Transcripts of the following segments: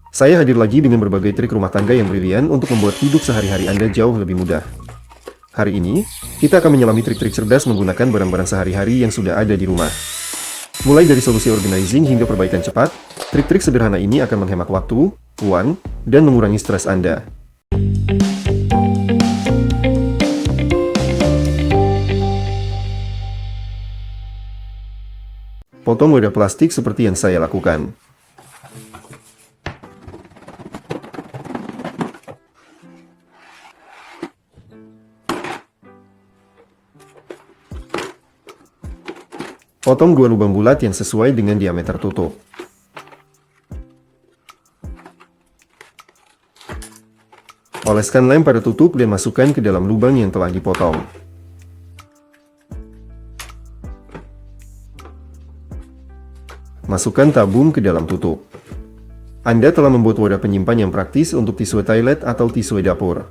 Saya hadir lagi dengan berbagai trik rumah tangga yang brilian untuk membuat hidup sehari-hari Anda jauh lebih mudah. Hari ini, kita akan menyelami trik-trik cerdas menggunakan barang-barang sehari-hari yang sudah ada di rumah. Mulai dari solusi organizing hingga perbaikan cepat, trik-trik sederhana ini akan menghemat waktu, uang, dan mengurangi stres Anda. Potong wadah plastik seperti yang saya lakukan. Potong 2 lubang bulat yang sesuai dengan diameter tutup. Oleskan lem pada tutup dan masukkan ke dalam lubang yang telah dipotong. Masukkan tabung ke dalam tutup. Anda telah membuat wadah penyimpan yang praktis untuk tisu toilet atau tisu dapur.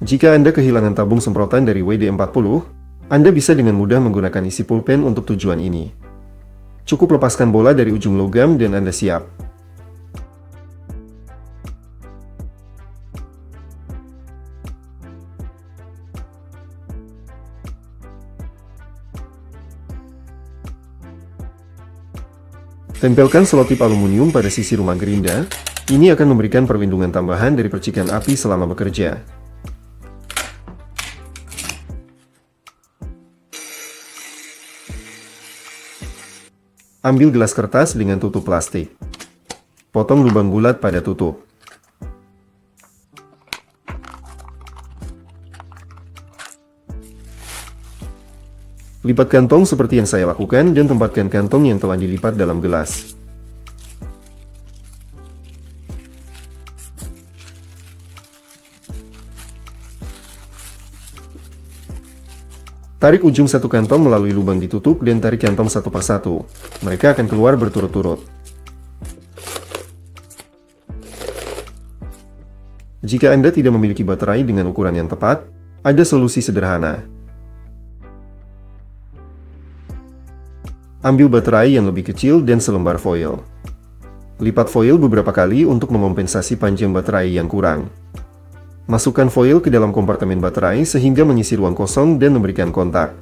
Jika Anda kehilangan tabung semprotan dari WD-40, Anda bisa dengan mudah menggunakan isi pulpen untuk tujuan ini. Cukup lepaskan bola dari ujung logam dan Anda siap. Tempelkan selotip aluminium pada sisi rumah gerinda. Ini akan memberikan perlindungan tambahan dari percikan api selama bekerja. Ambil gelas kertas dengan tutup plastik. Potong lubang bulat pada tutup. Lipat kantong seperti yang saya lakukan dan tempatkan kantong yang telah dilipat dalam gelas. Tarik ujung satu kantong melalui lubang ditutup dan tarik kantong satu persatu. Mereka akan keluar berturut-turut. Jika Anda tidak memiliki baterai dengan ukuran yang tepat, ada solusi sederhana. Ambil baterai yang lebih kecil dan selembar foil. Lipat foil beberapa kali untuk mengompensasi panjang baterai yang kurang. Masukkan foil ke dalam kompartemen baterai sehingga mengisi ruang kosong dan memberikan kontak.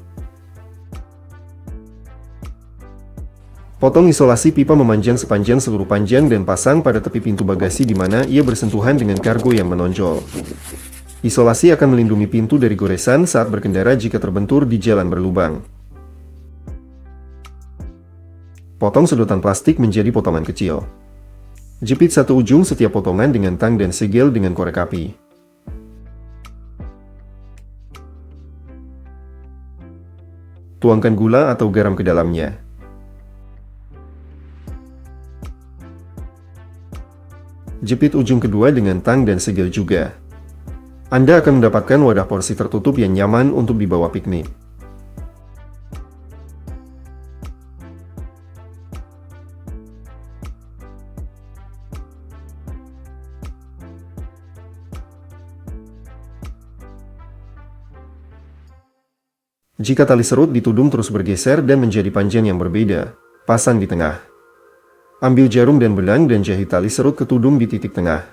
Potong isolasi pipa memanjang sepanjang seluruh panjang dan pasang pada tepi pintu bagasi di mana ia bersentuhan dengan kargo yang menonjol. Isolasi akan melindungi pintu dari goresan saat berkendara jika terbentur di jalan berlubang. Potong sedotan plastik menjadi potongan kecil. Jepit satu ujung setiap potongan dengan tang dan segel dengan korek api. Tuangkan gula atau garam ke dalamnya. Jepit ujung kedua dengan tang dan segel juga. Anda akan mendapatkan wadah porsi tertutup yang nyaman untuk dibawa piknik. Jika tali serut ditudung terus bergeser dan menjadi panjang yang berbeda, pasang di tengah. Ambil jarum dan benang dan jahit tali serut ke tudung di titik tengah.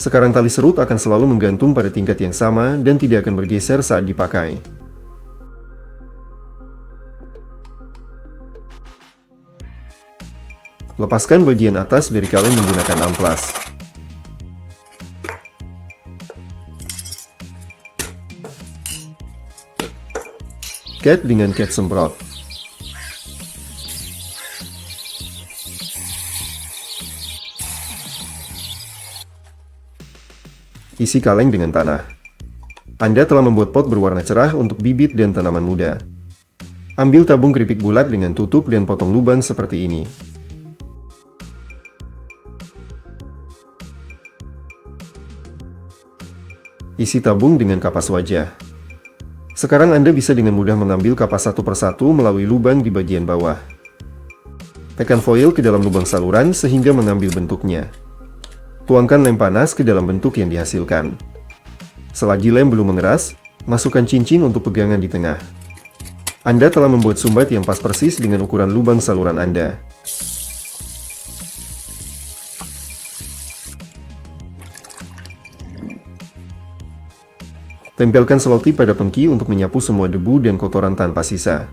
Sekarang tali serut akan selalu menggantung pada tingkat yang sama dan tidak akan bergeser saat dipakai. Lepaskan bagian atas dari kaleng menggunakan amplas. Cat dengan cat semprot. Isi kaleng dengan tanah. Anda telah membuat pot berwarna cerah untuk bibit dan tanaman muda. Ambil tabung keripik bulat dengan tutup dan potong lubang seperti ini. Isi tabung dengan kapas wajah. Sekarang Anda bisa dengan mudah mengambil kapas satu persatu melalui lubang di bagian bawah. Tekan foil ke dalam lubang saluran sehingga mengambil bentuknya. Tuangkan lem panas ke dalam bentuk yang dihasilkan. Selagi lem belum mengeras, masukkan cincin untuk pegangan di tengah. Anda telah membuat sumbat yang pas persis dengan ukuran lubang saluran Anda. Tempelkan selotip pada pengki untuk menyapu semua debu dan kotoran tanpa sisa.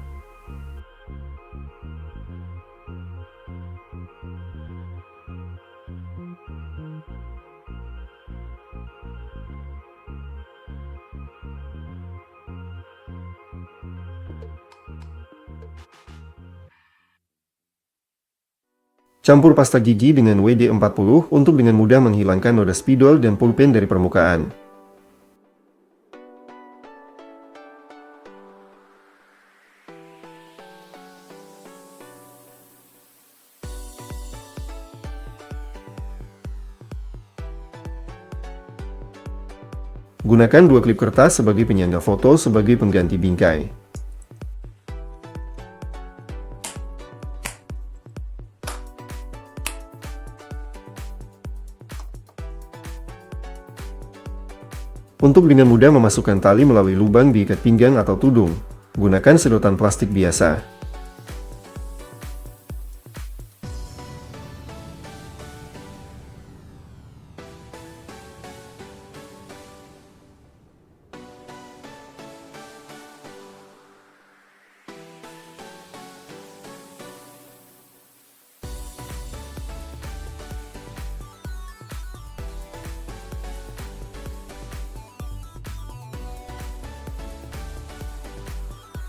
Campur pasta gigi dengan WD-40 untuk dengan mudah menghilangkan noda spidol dan pulpen dari permukaan. Gunakan 2 klip kertas sebagai penyangga foto sebagai pengganti bingkai. Untuk dengan mudah memasukkan tali melalui lubang di ikat pinggang atau tudung, gunakan sedotan plastik biasa.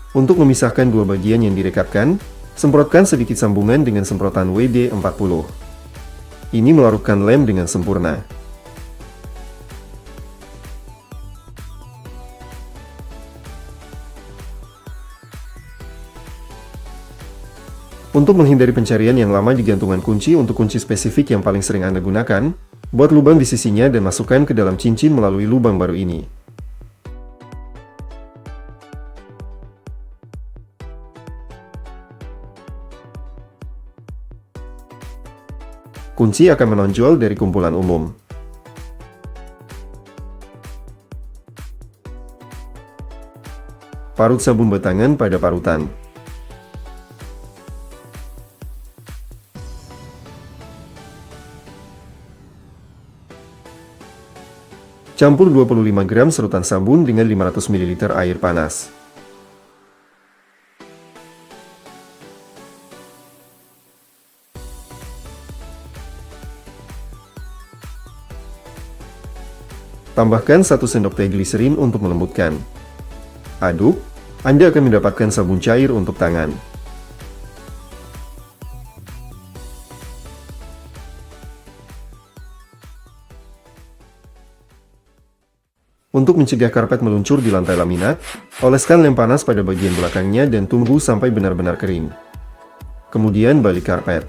Untuk memisahkan dua bagian yang direkatkan, semprotkan sedikit sambungan dengan semprotan WD-40. Ini melarutkan lem dengan sempurna. Untuk menghindari pencarian yang lama di gantungan kunci untuk kunci spesifik yang paling sering Anda gunakan, buat lubang di sisinya dan masukkan ke dalam cincin melalui lubang baru ini. Kunci akan menonjol dari kumpulan umum. Parut sabun batangan pada parutan. Campur 25 gram serutan sabun dengan 500 ml air panas. Tambahkan 1 sendok teh gliserin untuk melembutkan. Aduk, Anda akan mendapatkan sabun cair untuk tangan. Untuk mencegah karpet meluncur di lantai laminat, oleskan lem panas pada bagian belakangnya dan tunggu sampai benar-benar kering. Kemudian balik karpet.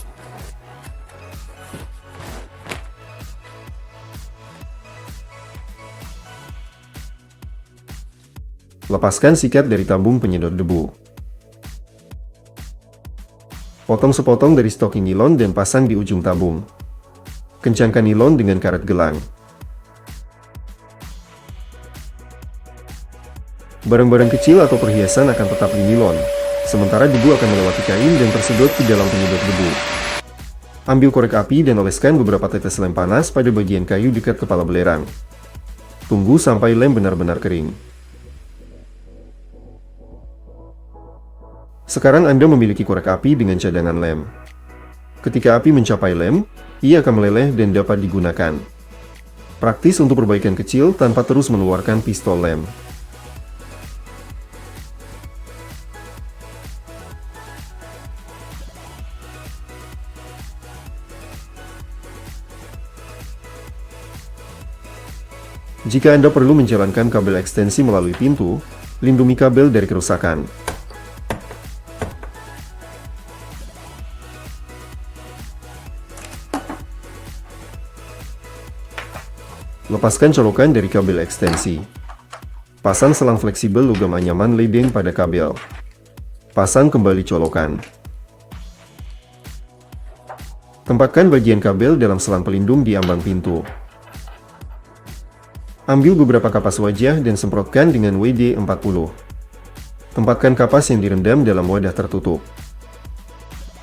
Lepaskan sikat dari tabung penyedot debu. Potong sepotong dari stocking nilon dan pasang di ujung tabung. Kencangkan nilon dengan karet gelang. Barang-barang kecil atau perhiasan akan tetap di nilon, sementara debu akan melewati kain dan tersedot ke dalam penyedot debu. Ambil korek api dan oleskan beberapa tetes lem panas pada bagian kayu dekat kepala belerang. Tunggu sampai lem benar-benar kering. Sekarang Anda memiliki korek api dengan cadangan lem. Ketika api mencapai lem, ia akan meleleh dan dapat digunakan. Praktis untuk perbaikan kecil tanpa terus mengeluarkan pistol lem. Jika Anda perlu menjalankan kabel ekstensi melalui pintu, lindungi kabel dari kerusakan. Lepaskan colokan dari kabel ekstensi. Pasang selang fleksibel logam anyaman ledeng pada kabel. Pasang kembali colokan. Tempatkan bagian kabel dalam selang pelindung di ambang pintu. Ambil beberapa kapas wajah dan semprotkan dengan WD-40. Tempatkan kapas yang direndam dalam wadah tertutup.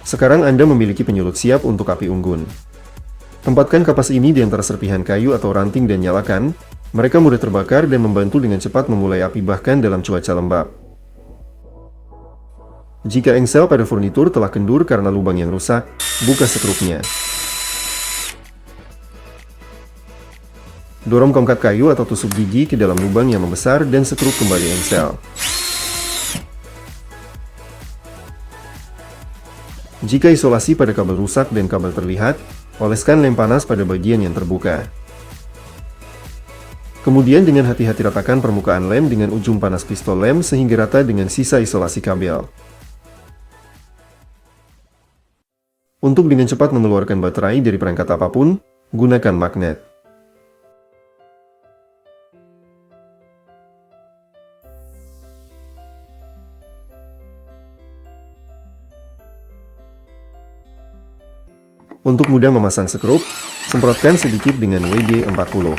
Sekarang Anda memiliki penyulut siap untuk api unggun. Tempatkan kapas ini di antara serpihan kayu atau ranting dan nyalakan. Mereka mudah terbakar dan membantu dengan cepat memulai api bahkan dalam cuaca lembab. Jika engsel pada furnitur telah kendur karena lubang yang rusak, buka setrupnya. Dorong tongkat kayu atau tusuk gigi ke dalam lubang yang membesar dan setrup kembali engsel. Jika isolasi pada kabel rusak dan kabel terlihat, oleskan lem panas pada bagian yang terbuka. Kemudian dengan hati-hati ratakan permukaan lem dengan ujung panas pistol lem sehingga rata dengan sisa isolasi kabel. Untuk dengan cepat mengeluarkan baterai dari perangkat apapun, gunakan magnet. Untuk mudah memasang sekrup, semprotkan sedikit dengan WD-40.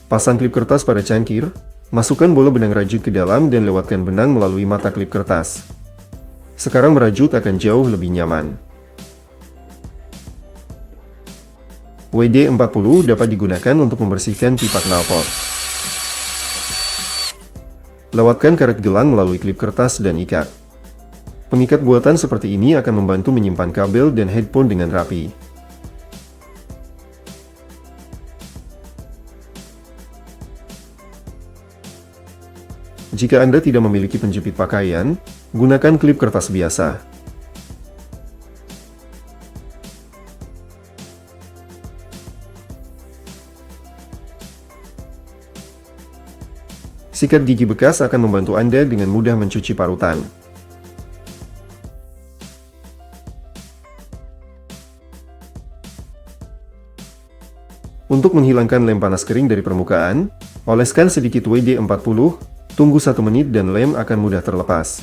Pasang klip kertas pada cangkir, masukkan bola benang rajut ke dalam dan lewatkan benang melalui mata klip kertas. Sekarang merajut akan jauh lebih nyaman. WD-40 dapat digunakan untuk membersihkan pipa knalpot. Lewatkan karet gelang melalui klip kertas dan ikat. Pengikat buatan seperti ini akan membantu menyimpan kabel dan headphone dengan rapi. Jika Anda tidak memiliki penjepit pakaian, gunakan klip kertas biasa. Sikat gigi bekas akan membantu Anda dengan mudah mencuci parutan. Untuk menghilangkan lem panas kering dari permukaan, oleskan sedikit WD-40, tunggu 1 menit dan lem akan mudah terlepas.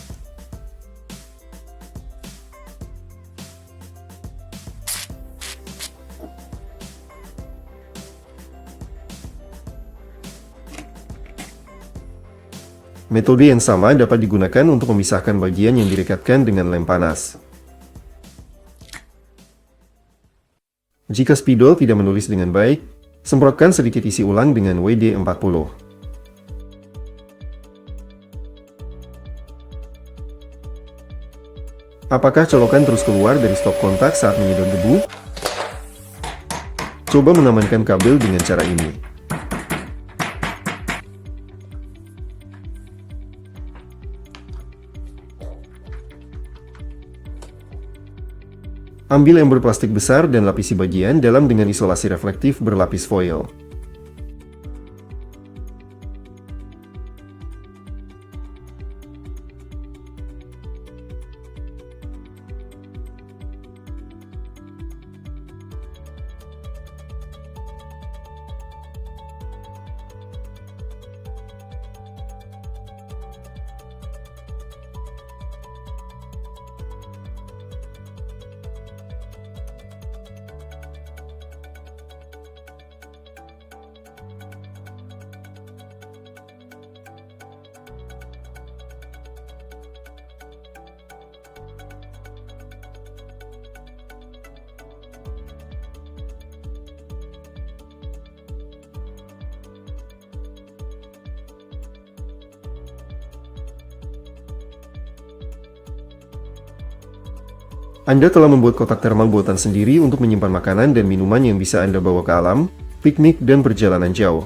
Metode yang sama dapat digunakan untuk memisahkan bagian yang direkatkan dengan lem panas. Jika spidol tidak menulis dengan baik, semprotkan sedikit isi ulang dengan WD-40. Apakah colokan terus keluar dari stop kontak saat menyedot debu? Coba mengamankan kabel dengan cara ini. Ambil ember plastik besar dan lapisi bagian dalam dengan isolasi reflektif berlapis foil. Anda telah membuat kotak termal buatan sendiri untuk menyimpan makanan dan minuman yang bisa Anda bawa ke alam, piknik, dan perjalanan jauh.